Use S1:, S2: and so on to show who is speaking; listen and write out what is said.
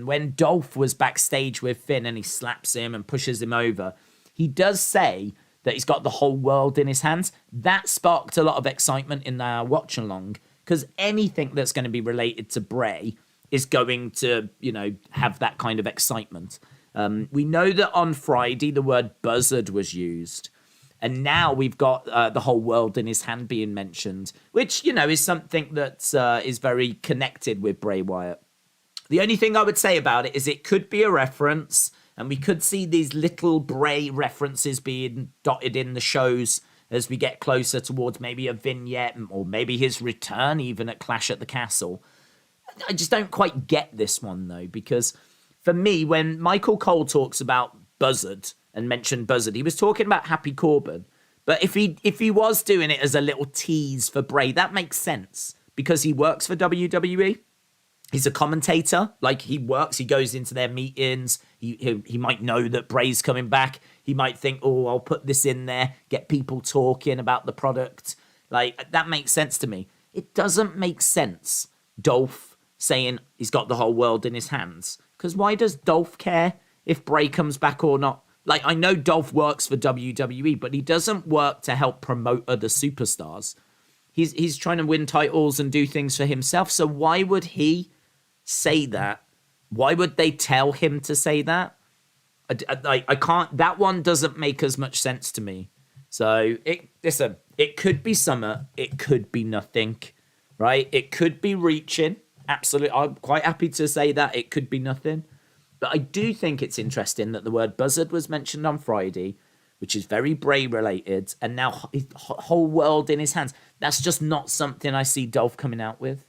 S1: when Dolph was backstage with Finn and he slaps him and pushes him over, he does say that he's got the whole world in his hands. That sparked a lot of excitement in our watch along, because anything that's going to be related to Bray is going to, have that kind of excitement. We know that on Friday the word Buzzard was used. And now we've got the whole world in his hand being mentioned, which, is something that is very connected with Bray Wyatt. The only thing I would say about it is it could be a reference, and we could see these little Bray references being dotted in the shows as we get closer towards maybe a vignette or maybe his return even at Clash at the Castle. I just don't quite get this one, though, because for me, when Michael Cole talks about Buzzard and mentioned Buzzard, he was talking about Happy Corbin. But if he was doing it as a little tease for Bray, that makes sense because he works for WWE. He's a commentator. Like, he works, he goes into their meetings. He might know that Bray's coming back. He might think, oh, I'll put this in there, get people talking about the product. Like, that makes sense to me. It doesn't make sense, Dolph saying he's got the whole world in his hands. Because why does Dolph care if Bray comes back or not? Like, I know Dolph works for WWE, but he doesn't work to help promote other superstars. He's trying to win titles and do things for himself. So why would he say that? Why would they tell him to say that? I can't. That one doesn't make as much sense to me. So listen, it could be summer. It could be nothing, right? It could be reaching. Absolutely, I'm quite happy to say that it could be nothing. But I do think it's interesting that the word Buzzard was mentioned on Friday, which is very Bray related, and now his whole world in his hands. That's just not something I see Dolph coming out with.